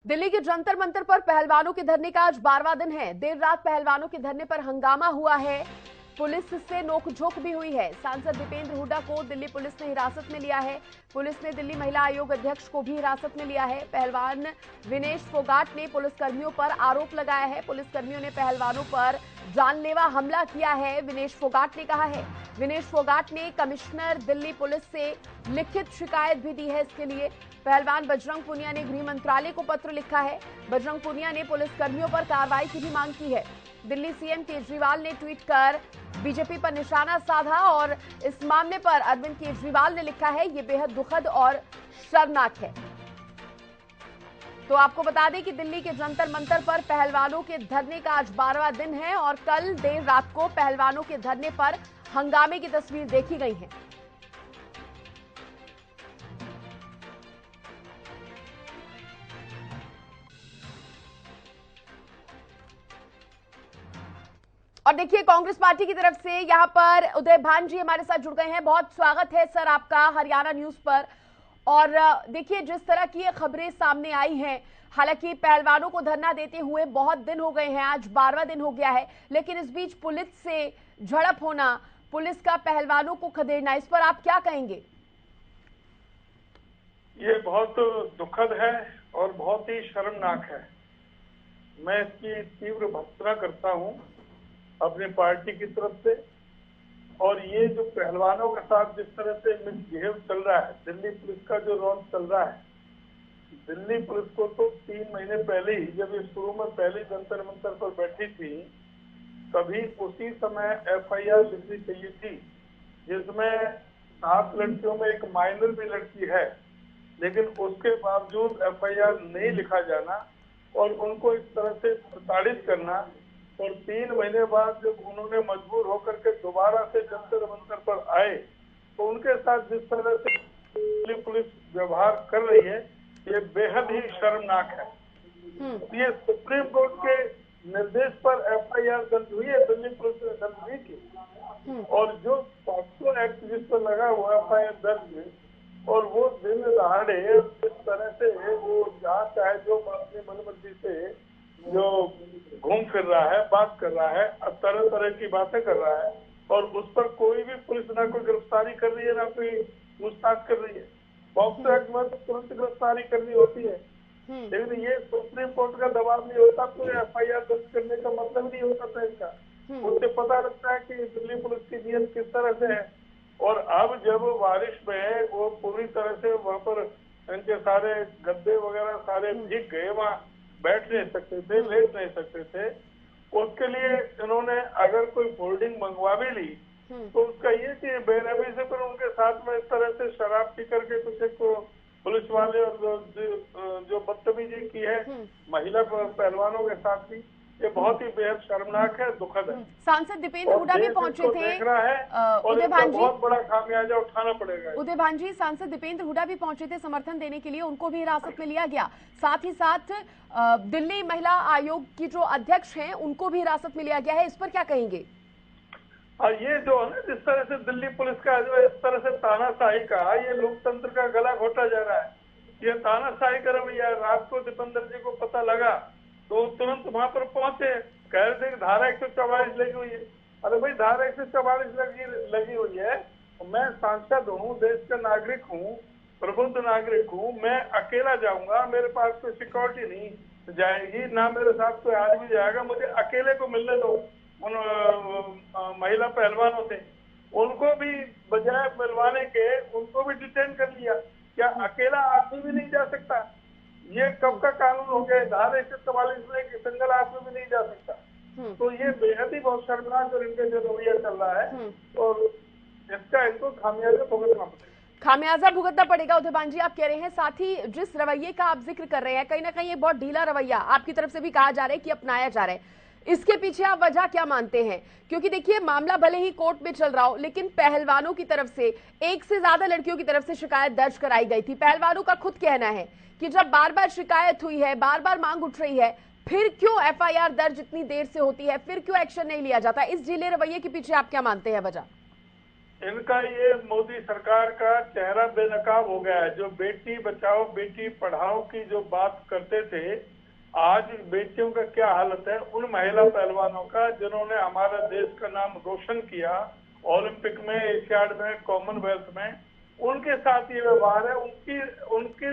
दिल्ली के जंतर मंतर पर पहलवानों के धरने का आज 12वां दिन है। देर रात पहलवानों के धरने पर हंगामा हुआ है। पुलिस से नोकझोंक भी हुई है। सांसद दीपेंद्र हुड्डा को दिल्ली पुलिस ने हिरासत में लिया है। पुलिस ने दिल्ली महिला आयोग अध्यक्ष को भी हिरासत में लिया है। पहलवान विनेश फोगाट ने पुलिसकर्मियों पर आरोप लगाया है। पुलिसकर्मियों ने पहलवानों पर जानलेवा हमला किया है, विनेश फोगाट ने कहा है। विनेश फोगाट ने कमिश्नर दिल्ली पुलिस से लिखित शिकायत भी दी है। इसके लिए पहलवान बजरंग पुनिया ने गृह मंत्रालय को पत्र लिखा है। बजरंग पुनिया ने पुलिसकर्मियों पर कार्रवाई की भी मांग की है। दिल्ली सीएम केजरीवाल ने ट्वीट कर बीजेपी पर निशाना साधा और इस मामले पर अरविंद केजरीवाल ने लिखा है, ये बेहद दुखद और शर्मनाक है। तो आपको बता दें कि दिल्ली के जंतर मंतर पर पहलवानों के धरने का आज 12वां दिन है और कल देर रात को पहलवानों के धरने पर हंगामे की तस्वीर देखी गई है। और देखिए, कांग्रेस पार्टी की तरफ से यहां पर उदय भान जी हमारे साथ जुड़ गए हैं। बहुत स्वागत है सर आपका हरियाणा न्यूज पर। और देखिए, जिस तरह की खबरें सामने आई हैं, हालांकि पहलवानों को धरना देते हुए बहुत दिन हो गए हैं, आज 12वां दिन हो गया है, लेकिन इस बीच पुलिस से झड़प होना, पुलिस का पहलवानों को खदेड़ना, इस पर आप क्या कहेंगे? ये बहुत दुखद है और बहुत ही शर्मनाक है। मैं इसकी तीव्र भर्त्सना करता हूं अपनी पार्टी की तरफ से। और ये जो पहलवानों के साथ जिस तरह से मिसबिहेव चल रहा है, दिल्ली पुलिस का जो रौब चल रहा है, दिल्ली पुलिस को तो 3 महीने पहले ही, जब ये शुरू में पहले जंतर मंतर पर बैठी थी, तभी उसी समय एफआईआर लिखनी चाहिए थी, जिसमें 7 लड़कियों में एक माइनर भी लड़की है, लेकिन उसके बावजूद एफआईआर नहीं लिखा जाना और उनको इस तरह से प्रताड़ित करना। और 3 महीने बाद जब उन्होंने मजबूर होकर के दोबारा से जंतर मंतर पर आए, तो उनके साथ जिस तरह से दिल्ली पुलिस व्यवहार कर रही है, ये बेहद ही शर्मनाक है। ये सुप्रीम कोर्ट के निर्देश पर एफआईआर दर्ज हुई है, दिल्ली पुलिस ने दर्ज नहीं की। और जो पॉक्सो एक्ट जिस पर लगा हुआ एफआईआर दर्ज है, और वो दिन दहाड़े इस तरह से वो जहाँ चाहे जो अपनी मनमर्जी से जो घूम फिर रहा है, बात कर रहा है, तरह तरह की बातें कर रहा है, और उस पर कोई भी पुलिस ना कोई गिरफ्तारी कर रही है, ना कोई पूछताछ कर रही है। पॉक्सो एक्ट में तो तुरंत गिरफ्तारी करनी होती है, लेकिन ये सुप्रीम कोर्ट का दबाव नहीं होता तो एफआईआर दर्ज करने का मतलब नहीं होता था इसका। उससे पता लगता है कि दिल्ली पुलिस की नीयत किस तरह से है। और अब जब बारिश में वो पूरी तरह से वहाँ पर इनके सारे गद्दे वगैरह सारे भीग गए, वहाँ बैठ नहीं सकते थे, लेट नहीं सकते थे, उसके लिए इन्होंने अगर कोई फोल्डिंग मंगवा भी ली तो उसका ये कि बेनबी से फिर उनके साथ में इस तरह से शराब पी करके कुछ एक पुलिस वाले और जो बदतमीजी की है महिला पहलवानों के साथ भी, ये बहुत ही बेहद शर्मनाक है, दुखद है। सांसद दीपेंद्र हुड्डा भी पहुंचे थे। उदय भान जी, बहुत बड़ा खामियाजा उठाना पड़ेगा। उदय भान जी, सांसद दीपेंद्र हुड्डा भी पहुंचे थे समर्थन देने के लिए, उनको भी हिरासत में लिया गया। साथ ही साथ दिल्ली महिला आयोग की जो अध्यक्ष हैं, उनको भी हिरासत में लिया गया है, इस पर क्या कहेंगे? ये जो है ना, जिस तरह से दिल्ली पुलिस का जो इस तरह से तानाशाही का, ये लोकतंत्र का गला घोटा जा रहा है। ये तानाशाही का रवैया। रात को दीपेंद्र जी को पता लगा तो तुरंत वहां पर पहुंचे, कह रहे थे कि धारा 144 लगी हुई है। अरे भाई, धारा 144 लगी हुई है, मैं सांसद हूँ, देश का नागरिक हूँ, प्रबुद्ध नागरिक हूँ, मैं अकेला जाऊंगा, मेरे पास कोई सिक्योरिटी नहीं जाएगी, ना मेरे साथ कोई आदमी जाएगा, मुझे अकेले को मिलने दो उन महिला पहलवानों से। उनको भी बजाय मिलवाने के उनको भी डिटेन कर लिया। क्या अकेला आदमी भी नहीं जा सकता? ये कब का कानून हो गया? धारा 144 में कि सिंगल आदमी भी नहीं जा सकता। तो ये बेहद ही बहुत शर्मनाक और इनका जो रवैया चल रहा है, और इसका इनको खामियाजा भुगतना पड़ेगा। खामियाजा भुगतना पड़ेगा, उदय भान जी आप कह रहे हैं। साथ ही जिस रवैये का आप जिक्र कर रहे हैं, कहीं ना कहीं ये बहुत ढीला रवैया आपकी तरफ से भी कहा जा रहा है कि अपनाया जा रहा है, इसके पीछे आप वजह क्या मानते हैं? क्योंकि देखिए, मामला भले ही कोर्ट में चल रहा हो, लेकिन पहलवानों की तरफ से एक से ज्यादा लड़कियों की तरफ से शिकायत दर्ज कराई गई थी। पहलवानों का खुद कहना है कि जब बार बार शिकायत हुई है, बार बार मांग उठ रही है, फिर क्यों एफआईआर दर्ज इतनी देर से होती है, फिर क्यों एक्शन नहीं लिया जाता? इस ढीले रवैये के पीछे आप क्या मानते हैं वजह? इनका ये मोदी सरकार का चेहरा बेनकाब हो गया है। जो बेटी बचाओ बेटी पढ़ाओ की जो बात करते थे, आज बेटियों का क्या हालत है। उन महिला पहलवानों का जिन्होंने हमारा देश का नाम रोशन किया ओलंपिक में, एशियाड में, कॉमनवेल्थ में, उनके साथ ये व्यवहार है। उनकी उनकी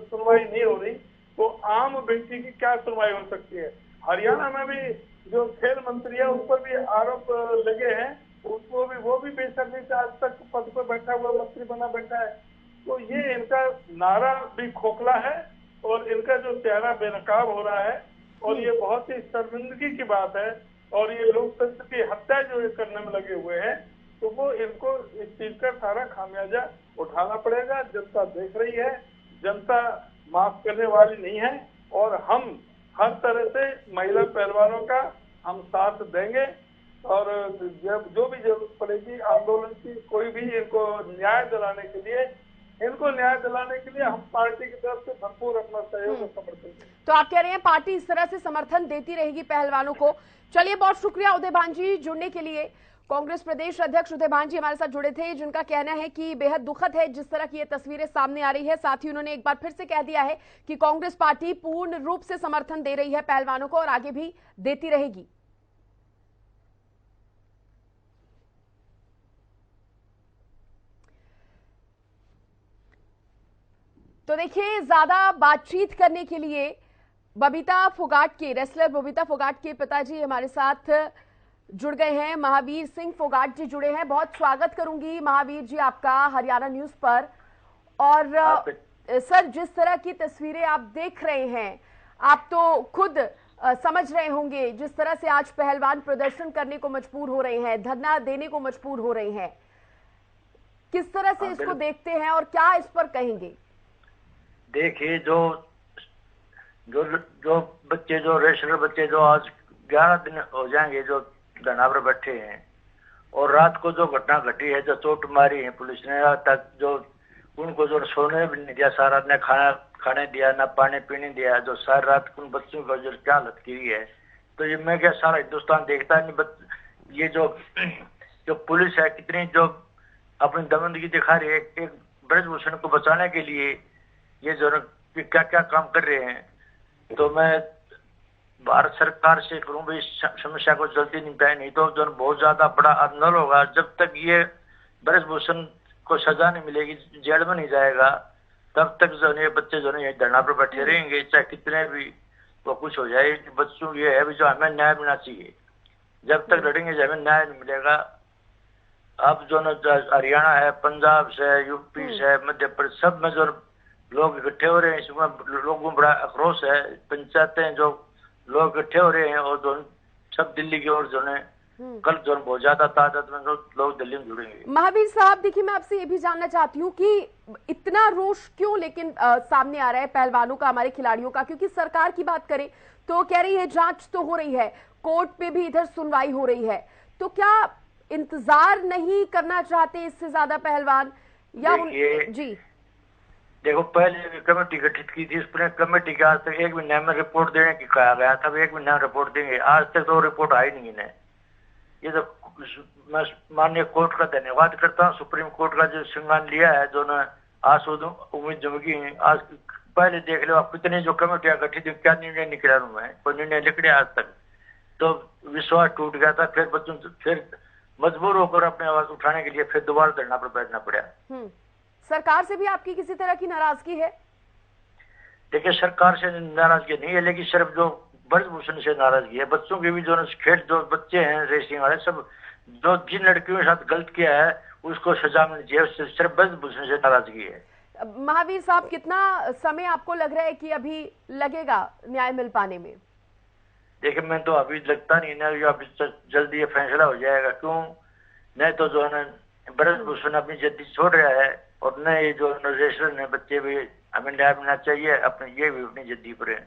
सुनवाई नहीं हो रही, तो आम बेटी की क्या सुनवाई हो सकती है। हरियाणा में भी जो खेल मंत्री है उन पर भी आरोप लगे हैं, उसको भी वो भी बेशर्मी से आज तक पद पर बैठा हुआ मंत्री बना बैठा है। तो ये इनका नारा भी खोखला है और इनका जो चेहरा बेनकाब हो रहा है, और ये बहुत ही शर्मिंदगी की बात है। और ये लोकतंत्र की हत्या जो ये करने में लगे हुए हैं, तो वो इनको इस चीज का सारा खामियाजा उठाना पड़ेगा। जनता देख रही है, जनता माफ करने वाली नहीं है, और हम हर तरह से महिला पहलवानों का हम साथ देंगे। और जब जो भी जरूरत पड़ेगी आंदोलन की, कोई भी इनको न्याय दिलाने के लिए हम पार्टी की तरफ से भरपूर अपना सहयोग और समर्थन देंगे। तो आप कह रहे हैं पार्टी इस तरह से समर्थन देती रहेगी पहलवानों को। चलिए, बहुत शुक्रिया उदय भान जी जुड़ने के लिए। कांग्रेस प्रदेश अध्यक्ष उदय भान जी हमारे साथ जुड़े थे, जिनका कहना है कि बेहद दुखद है जिस तरह की ये तस्वीरें सामने आ रही है। साथ ही उन्होंने एक बार फिर से कह दिया है कि कांग्रेस पार्टी पूर्ण रूप से समर्थन दे रही है पहलवानों को और आगे भी देती रहेगी। तो देखिए, ज्यादा बातचीत करने के लिए बबीता फोगाट के रेसलर बबीता फोगाट के पिताजी हमारे साथ जुड़ गए हैं। महावीर सिंह फोगाट जी जुड़े हैं। बहुत स्वागत करूंगी महावीर जी आपका हरियाणा न्यूज पर। और सर, जिस तरह की तस्वीरें आप देख रहे हैं, आप तो खुद समझ रहे होंगे जिस तरह से आज पहलवान प्रदर्शन करने को मजबूर हो रहे हैं, धरना देने को मजबूर हो रहे हैं, किस तरह से इसको देखते हैं और क्या इस पर कहेंगे? देखिए, जो बच्चे, जो रेसलर बच्चे जो आज 11 दिन हो जाएंगे जो धरना पर बैठे हैं, और रात को जो घटना घटी है, जो चोट मारी है पुलिस ने, तक जो उनको जो सोने भी नहीं दिया, सारा ने खाने दिया, ना पानी पीने दिया, जो सारी रात उन बच्चों को जो क्या हालत की है। तो ये मैं क्या सारा हिंदुस्तान देखता है। ये जो पुलिस है कितनी जो अपनी दमनगी दिखा रही है एक ब्रजभूषण को बचाने के लिए, ये जो क्या क्या काम कर रहे हैं। तो मैं भारत सरकार से करूँ भी इस समस्या को जल्दी निपटाए, नहीं तो जो बहुत ज्यादा बड़ा आंदोलन होगा। जब तक ये ब्रजभूषण को सजा नहीं मिलेगी, जेल में नहीं जाएगा, तब तक जो ये बच्चे जो है धरना पर बैठे रहेंगे, चाहे कितने भी वो कुछ हो जाए। बच्चों ये है भी जो हमें न्याय मिलना चाहिए। जब तक लड़ेंगे जब हमें न्याय नहीं मिलेगा। अब जो हरियाणा है, पंजाब से, यूपी से, मध्य प्रदेश, सब में जो लोग इकट्ठे हो रहे हैं, इसमें लोगों में बड़ा आक्रोश है। पंचायतें जो लोग इकट्ठे हो रहे हैं, और जो सब दिल्ली की ओर जो है कल जो बहुत ज्यादा तादाद में लोग दिल्ली में जुड़ेंगे। महावीर साहब, देखिए, मैं आपसे ये भी जानना चाहती हूँ कि इतना रोष क्यों लेकिन सामने आ रहा है पहलवानों का, हमारे खिलाड़ियों का? क्योंकि सरकार की बात करें तो कह रही है जांच तो हो रही है, कोर्ट पे भी इधर सुनवाई हो रही है, तो क्या इंतजार नहीं करना चाहते इससे ज्यादा पहलवान? या जी देखो, पहले कमेटी गठित की थी, उसने कमेटी के आज तक 1 महीने में रिपोर्ट देने की कहा गया था। 1 महीने में रिपोर्ट देंगे, आज तक तो रिपोर्ट आई नहीं है। ये तो मैं माननीय कोर्ट का धन्यवाद करता हूँ, सुप्रीम कोर्ट का जो संज्ञान लिया है, जो न आज उम्मीद जमगी है। आज पहले देख लो आप कितनी जो कमेटियां गठित हुई, क्या निर्णय निकला उनमें, कोई निर्णय निकले आज तक। तो विश्वास टूट गया था। फिर बच्चों फिर मजबूर होकर अपने आवाज उठाने के लिए फिर दोबारा धरना पर बैठना पड़ा। सरकार से भी आपकी किसी तरह की नाराजगी है? देखिए, सरकार से नाराजगी नहीं है, लेकिन सिर्फ जो ब्रजभूषण से नाराजगी है। बच्चों के भी जो खेल जो बच्चे हैं रेसिंग वाले, सब जो जिन लड़कियों के साथ गलत किया है उसको सजा मिलनी चाहिए, सिर्फ ब्रजभूषण से नाराजगी है। महावीर साहब, कितना समय आपको लग रहा है कि अभी लगेगा न्याय मिल पाने में? देखिए, मैं तो अभी लगता नहीं ना, अभी जल्दी ये फैसला हो जाएगा। क्यों नहीं तो जो है ब्रजभूषण अपनी जद्दी छोड़ रहा है, और नए जो रेसलर हैं बच्चे भी, हमें न्याय मिलना चाहिए, अपने ये भी अपनी जद्दी पर है।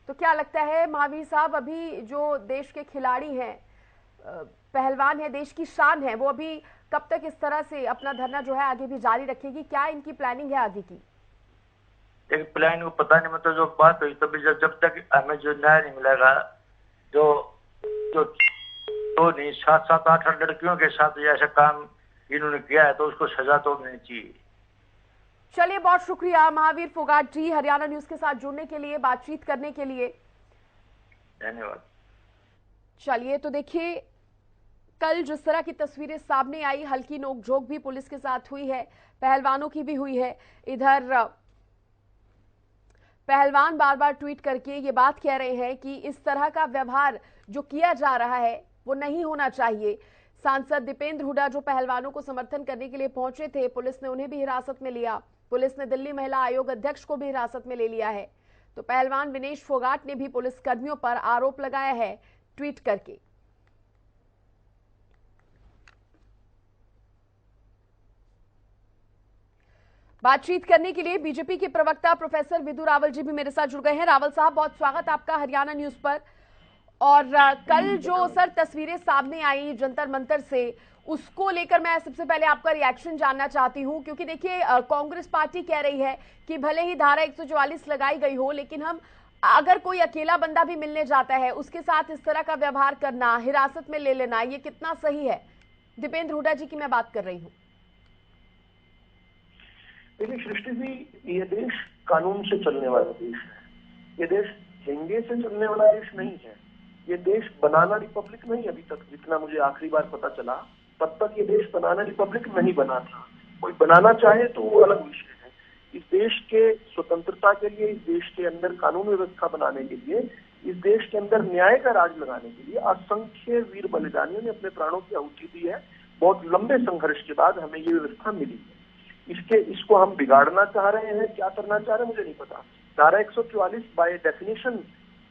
तो क्या लगता है महावीर साहब, अभी जो देश के खिलाड़ी हैं, पहलवान है, देश की शान है, वो अभी कब तक इस तरह से अपना धरना जो है आगे भी जारी रखेगी? क्या इनकी प्लानिंग है आगे की? एक प्लान को पता नहीं, मतलब जो बात हुई तभी जब तक हमें जो न्याय नहीं मिलेगा, जो नहीं 7-8 लड़कियों के साथ ऐसा काम इन्होंने किया है तो उसको सजा तो मिलनी चाहिए। चलिए, बहुत शुक्रिया महावीर फोगाट जी हरियाणा न्यूज के साथ जुड़ने के लिए, बातचीत करने के लिए। धन्यवाद। चलिए, तो देखिए कल जिस तरह की तस्वीरें सामने आई, हल्की नोकझोंक भी पुलिस के साथ हुई है, पहलवानों की भी हुई है। इधर पहलवान बार बार ट्वीट करके ये बात कह रहे हैं कि इस तरह का व्यवहार जो किया जा रहा है वो नहीं होना चाहिए। सांसद दीपेंद्र हुड्डा जो पहलवानों को समर्थन करने के लिए पहुंचे थे, पुलिस ने उन्हें भी हिरासत में लिया। पुलिस ने दिल्ली महिला आयोग अध्यक्ष को भी हिरासत में ले लिया है। तो पहलवान विनेश फोगाट ने भी पुलिस कर्मियों पर आरोप लगाया है ट्वीट करके। बातचीत करने के लिए बीजेपी के प्रवक्ता प्रोफेसर विदु रावल जी भी मेरे साथ जुड़ गए हैं। रावल साहब, बहुत स्वागत आपका हरियाणा न्यूज पर। और कल जो सर तस्वीरें सामने आई जंतर मंतर से, उसको लेकर मैं सबसे पहले आपका रिएक्शन जानना चाहती हूं, क्योंकि देखिए कांग्रेस पार्टी कह रही है कि भले ही धारा 144 लगाई गई हो, लेकिन हम अगर कोई अकेला बंदा भी मिलने जाता है उसके साथ इस तरह का व्यवहार करना, हिरासत में ले लेना, ये कितना सही है? दीपेंद्र हुड्डा जी की मैं बात कर रही हूँ। देखिए सृष्टि जी, ये देश कानून से चलने वाला देश है। ये देश दंगे से चलने वाला देश नहीं है। ये देश बनाना रिपब्लिक नहीं, अभी तक जितना मुझे आखिरी बार पता चला तब तक ये देश बनाना रिपब्लिक नहीं बना था। कोई बनाना चाहे तो वो अलग विषय है। इस देश के स्वतंत्रता के लिए, इस देश के अंदर कानून व्यवस्था बनाने के लिए, इस देश के अंदर न्याय का राज लगाने के लिए असंख्य वीर बलिदानियों ने अपने प्राणों की आहुति दी है। बहुत लंबे संघर्ष के बाद हमें ये व्यवस्था मिली है। इसको हम बिगाड़ना चाह रहे हैं, क्या करना चाह रहे हैं मुझे नहीं पता। धारा 144 बाय डेफिनेशन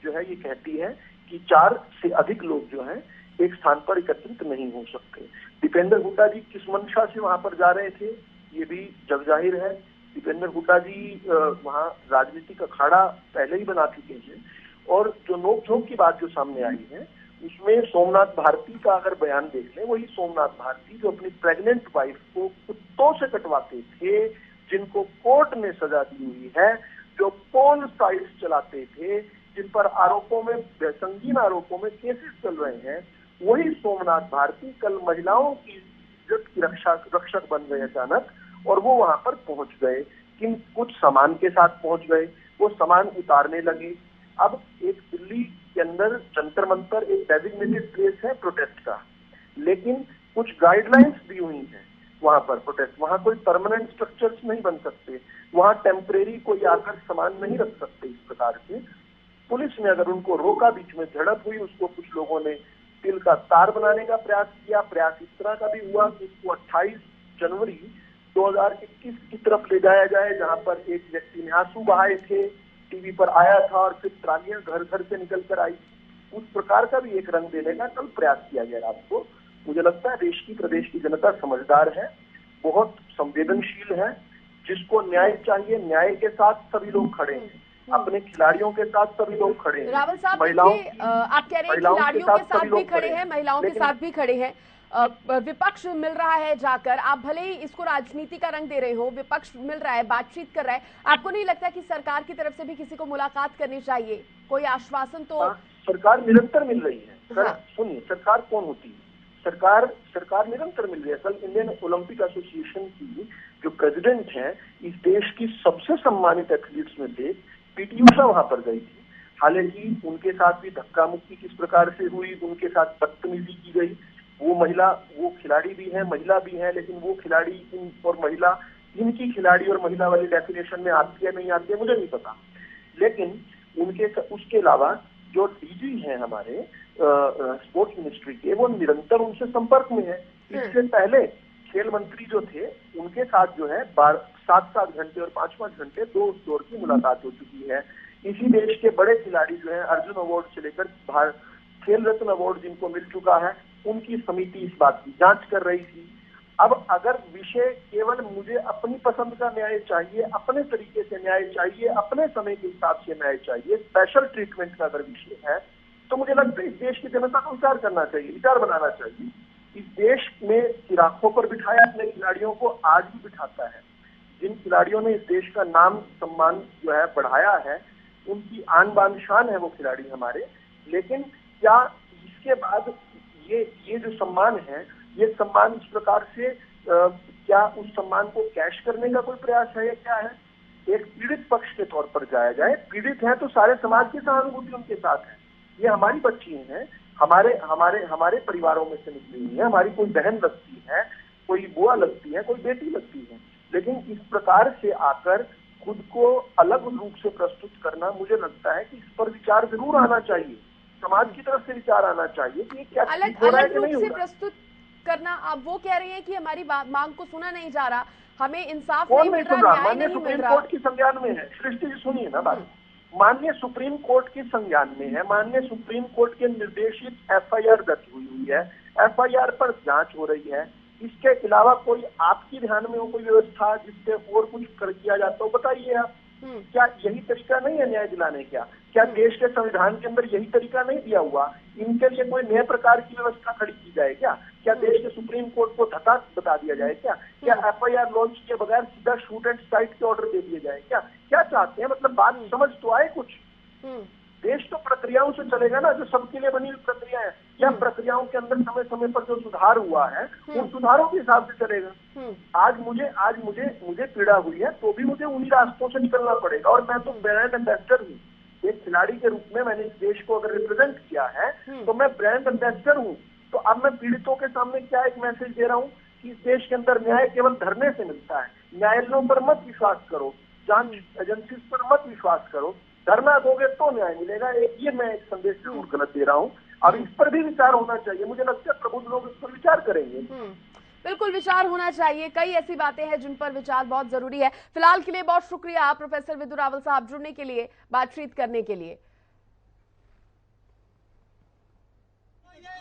जो है ये कहती है कि 4 से अधिक लोग जो हैं एक स्थान पर एकत्रित नहीं हो सकते। दीपेंद्र हुड्डा जी किस मंशा से वहां पर जा रहे थे ये भी जग जाहिर है। दीपेंद्र हुड्डा जी वहां राजनीतिक अखाड़ा पहले ही बना चुके हैं। और जो नोकझोंक की बात जो सामने आई है उसमें सोमनाथ भारती का अगर बयान देख लें, वही सोमनाथ भारती जो अपनी प्रेग्नेंट वाइफ को कुत्तों से कटवाते थे, जिनको कोर्ट ने सजा दी हुई है, जो पोर्न साइट्स चलाते थे, जिन पर आरोपों में, संगीन आरोपों में केसेस चल रहे हैं, वही सोमनाथ भारती कल महिलाओं की इज्जत की रक्षक बन गए अचानक। और वो वहां पर पहुंच गए, किन कुछ सामान के साथ पहुंच गए, वो सामान उतारने लगे। अब एक दिल्ली के अंदर जंतर मंतर एक डेजिग्नेटेड प्लेस है प्रोटेस्ट का, लेकिन कुछ गाइडलाइंस दी हुई हैं वहां पर प्रोटेस्ट। वहां कोई परमानेंट स्ट्रक्चर्स नहीं बन सकते, वहां टेम्परेरी कोई आकर सामान नहीं रख सकते। इस प्रकार से पुलिस ने अगर उनको रोका, बीच में झड़प हुई, उसको कुछ लोगों ने तिल का तार बनाने का प्रयास किया। प्रयास इस तरह का भी हुआ कि इसको 28 जनवरी 2021 की तरफ ले जाया जाए, जहां पर एक व्यक्ति ने आंसू बहाए थे, टीवी पर आया था और फिर ट्रालियां घर घर से निकल कर आई। उस प्रकार का भी एक रंग देने का कल प्रयास किया गया रात को। मुझे लगता है देश की, प्रदेश की जनता समझदार है, बहुत संवेदनशील है। जिसको न्याय चाहिए, न्याय के साथ सभी लोग खड़े हैं, अपने खिलाड़ियों के साथ सभी लोग खड़े हैं। रावल साहब, महिलाओं आप कह रहे हैं खिलाड़ियों के साथ भी खड़े हैं, महिलाओं के साथ भी खड़े हैं। विपक्ष मिल रहा है जाकर, आप भले ही इसको राजनीति का रंग दे रहे हो, विपक्ष मिल रहा है, बातचीत कर रहा है, आपको नहीं लगता कि सरकार की तरफ से भी किसी को मुलाकात करनी चाहिए? कोई आश्वासन तो सरकार निरंतर मिल रही है। हाँ। सुनिए, सरकार कौन होती है? सरकार निरंतर मिल रही है। कल इंडियन ओलंपिक एसोसिएशन की जो प्रेसिडेंट है, इस देश की सबसे सम्मानित एथलीट्स में से पीटी उषा वहां पर गई थी। हालांकि उनके साथ भी धक्का मुक्की किस प्रकार से हुई, उनके साथ बदतमीजी की गई। वो महिला, वो खिलाड़ी भी है, महिला भी है, लेकिन वो खिलाड़ी और महिला, इनकी खिलाड़ी और महिला वाली डेफिनेशन में आती है नहीं आती है मुझे नहीं पता। लेकिन उसके अलावा जो डीजी हैं हमारे स्पोर्ट्स मिनिस्ट्री के, वो निरंतर उनसे संपर्क में है। इससे पहले खेल मंत्री जो थे उनके साथ जो है 7-7 घंटे और 5-5 घंटे 2 दौर की मुलाकात हो चुकी है। इसी देश के बड़े खिलाड़ी जो है, अर्जुन अवार्ड से लेकर खेल रत्न अवार्ड जिनको मिल चुका है, उनकी समिति इस बात की जांच कर रही थी। अब अगर विषय केवल मुझे अपनी पसंद का न्याय चाहिए, अपने तरीके से न्याय चाहिए, अपने समय के हिसाब से न्याय चाहिए, स्पेशल ट्रीटमेंट का अगर विषय है, तो मुझे लगता है इस देश की जनता को विचार करना चाहिए, विचार बनाना चाहिए। इस देश में चिराखों पर बिठाया अपने खिलाड़ियों को, आज भी बिठाता है। जिन खिलाड़ियों ने इस देश का नाम सम्मान जो है बढ़ाया है, उनकी आन बान शान है वो खिलाड़ी हमारे। लेकिन क्या इसके बाद ये जो सम्मान है, ये सम्मान इस प्रकार से क्या उस सम्मान को कैश करने का कोई प्रयास है या क्या है? एक पीड़ित पक्ष के तौर पर जाया जाए। पीड़ित है तो सारे समाज की सहानुभूति उनके साथ है। ये हमारी बच्ची हैं, हमारे हमारे हमारे परिवारों में से निकली हुई है, हमारी कोई बहन लगती है, कोई बुआ लगती है, कोई बेटी लगती है। लेकिन इस प्रकार से आकर खुद को अलग रूप से प्रस्तुत करना, मुझे लगता है कि इस पर विचार जरूर आना चाहिए, समाज की तरफ से विचार आना चाहिए कि क्या अलग हो रहा है अलग कि नहीं रूप हो से रहा है। प्रस्तुत करना। आप वो कह रही हैं कि हमारी मांग को सुना नहीं जा रहा, हमें इंसाफ कौन नहीं नहीं मिल रहा, सुन रहा? न्याय माननीय नहीं मिल सुप्रीम रहा। कोर्ट की संज्ञान में है। सृष्टि जी सुनिए ना बात। माननीय सुप्रीम कोर्ट की संज्ञान में है, माननीय सुप्रीम कोर्ट के निर्देशित एफआईआर दर्ज हुई है, एफआईआर पर जांच हो रही है। इसके अलावा कोई आपकी ध्यान में हो कोई व्यवस्था जिससे और कुछ कर किया जाता हो, बताइए आप। क्या यही तरीका नहीं है न्याय दिलाने? क्या देश के संविधान के अंदर यही तरीका नहीं दिया हुआ? इनके लिए कोई नए प्रकार की व्यवस्था खड़ी की जाए क्या देश के सुप्रीम कोर्ट को धता बता दिया जाए? क्या एफआईआर लॉन्च किए बगैर सीधा शूट एंड साइट के ऑर्डर दे दिए जाए? क्या चाहते हैं? मतलब बात समझ तो आए कुछ। देश तो प्रक्रियाओं से चलेगा ना, जो सबके लिए बनी हुई प्रक्रिया है। या प्रक्रियाओं के अंदर समय समय पर जो सुधार हुआ है उन सुधारों के हिसाब से चलेगा। आज मुझे पीड़ा हुई है तो भी मुझे उन्हीं रास्तों से निकलना पड़ेगा। और मैं तो ब्रांड एम्बेसडर हूँ, एक खिलाड़ी के रूप में मैंने इस देश को अगर रिप्रेजेंट किया है तो मैं ब्रांड एम्बेसडर हूँ। तो अब मैं पीड़ितों के सामने क्या एक मैसेज दे रहा हूँ कि इस देश के अंदर न्याय केवल धरने से मिलता है। न्यायालयों पर मत विश्वास करो, जांच एजेंसी पर मत विश्वास करो, धरना दोगे तो न्याय मिलेगा। ये मैं एक संदेश जरूर गलत दे रहा हूँ। अब इस पर भी विचार होना चाहिए। मुझे लगता है प्रबुद्ध लोग इस पर विचार करेंगे। बिल्कुल विचार होना चाहिए। कई ऐसी बातें हैं जिन पर विचार बहुत जरूरी है। फिलहाल के लिए बहुत शुक्रिया प्रोफेसर विदु रावल साहब जुड़ने के लिए, बातचीत करने के लिए।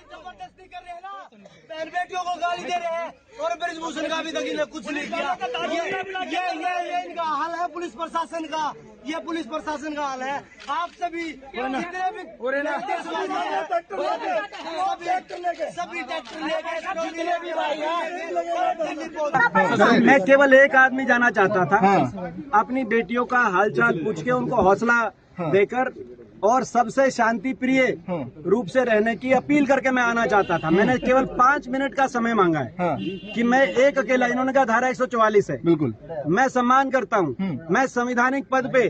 जबरदस्ती कर रहे हैं ना, बहन बेटियों को गाली दे रहे हैं और ब्रिजभूषण का भी तक इन्हें कुछ नहीं किया। ये इनका हाल है पुलिस प्रशासन का, ये पुलिस प्रशासन का हाल है। आप सभी जितने भी सभी ट्रैक्टर लेके मैं केवल एक आदमी जाना चाहता था, अपनी बेटियों का हालचाल पूछ के उनको हौसला देकर और सबसे शांति प्रिय रूप से रहने की अपील करके मैं आना चाहता था। मैंने केवल 5 मिनट का समय मांगा है कि मैं एक अकेला, इन्होंने कहा धारा 144 है, बिल्कुल मैं सम्मान करता हूँ, मैं संवैधानिक पद पे,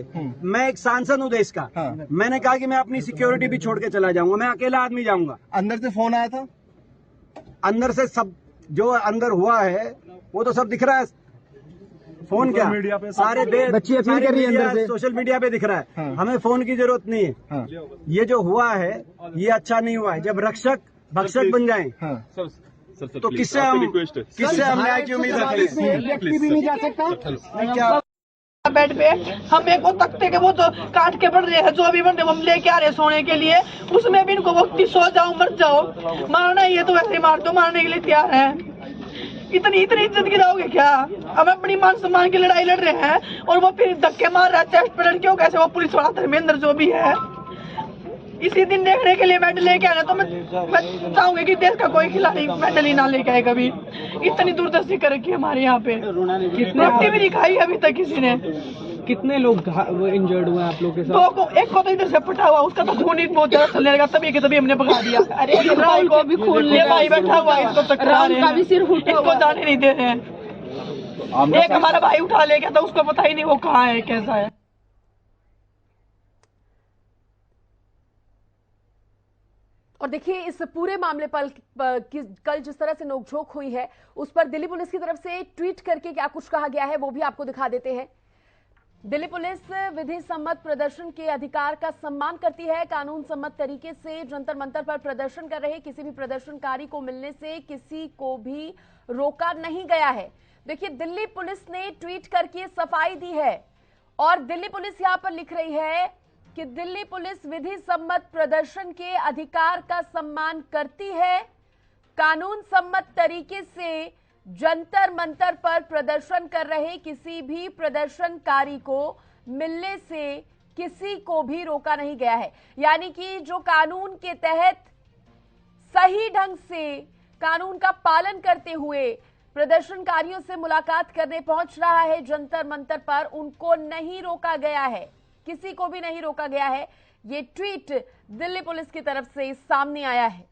मैं एक सांसद हूँ देश का। मैंने कहा कि मैं अपनी सिक्योरिटी भी छोड़ के चला जाऊंगा, मैं अकेला आदमी जाऊंगा। अंदर से फोन आया था, अंदर से सब जो अंदर हुआ है वो तो सब दिख रहा है। फोन क्या मीडिया पे सारे देश बच्ची अपील कर रही है, अंदर से सोशल मीडिया पे दिख रहा है। हमें फोन की जरूरत नहीं है। ये जो हुआ है ये अच्छा नहीं हुआ है। जब रक्षक भक्षक बन जाएं तो किससे हम न्याय की उम्मीद रखते हैं? व्यक्ति भी नहीं जा सकता। बेड पे हम एक वो तख्ते के वो जो काट के बढ़ रहे हैं, जो भी बन रहे हम लेके आ रहे सोने के लिए, उसमें भी इनको वक्ती सो जाओ मर जाओ, मारना ये तो वैसे मार दो, मारने के लिए तैयार है। इतनी इज्जत गिराओगे क्या? हम अपनी मान सम्मान की लड़ाई लड़ रहे हैं और वो फिर धक्के मार रहा है चेस्ट पे लड़कियों कैसे। वो पुलिस वाला धर्मेंद्र जो भी है, इसी दिन देखने के लिए मेडल लेके आना। तो मैं चाहूंगी कि देश का कोई खिलाड़ी मेडल ही ना लेके आए कभी। इतनी दूरदर्शी कर रखी है हमारे यहाँ पे, रोटी भी नहीं खाई अभी तक किसी ने। कितने लोग इंजर्ड हुए आप लोग के साथ? 2 को, एक को तो इधर से फटा हुआ, उसका तो खून ही बहुत ज्यादा चलने लगा, तभी हमने भगा दिया। अरे राहुल को भी खून ले भाई बैठा हुआ है, इसको चकरा रहे हैं, इसको जाने नहीं दे रहे हैं। एक हमारा भाई उठा ले गया था, उसको पता ही नहीं वो कहाँ है कैसा है। और देखिए इस पूरे मामले पर कल जिस तरह से नोकझोंक हुई है उस पर दिल्ली पुलिस की तरफ से ट्वीट करके क्या कुछ कहा गया है वो भी आपको दिखा देते हैं। दिल्ली पुलिस विधि सम्मत प्रदर्शन के अधिकार का सम्मान करती है। कानून सम्मत तरीके से जंतर मंतर पर प्रदर्शन कर रहे किसी भी प्रदर्शनकारी को मिलने से किसी को भी रोका नहीं गया है। देखिए दिल्ली पुलिस ने ट्वीट करके सफाई दी है और दिल्ली पुलिस यहां पर लिख रही है कि दिल्ली पुलिस विधि सम्मत प्रदर्शन के अधिकार का सम्मान करती है। कानून सम्मत तरीके से जंतर मंतर पर प्रदर्शन कर रहे किसी भी प्रदर्शनकारी को मिलने से किसी को भी रोका नहीं गया है। यानी कि जो कानून के तहत सही ढंग से कानून का पालन करते हुए प्रदर्शनकारियों से मुलाकात करने पहुंच रहा है जंतर मंतर पर, उनको नहीं रोका गया है, किसी को भी नहीं रोका गया है। ये ट्वीट दिल्ली पुलिस की तरफ से सामने आया है।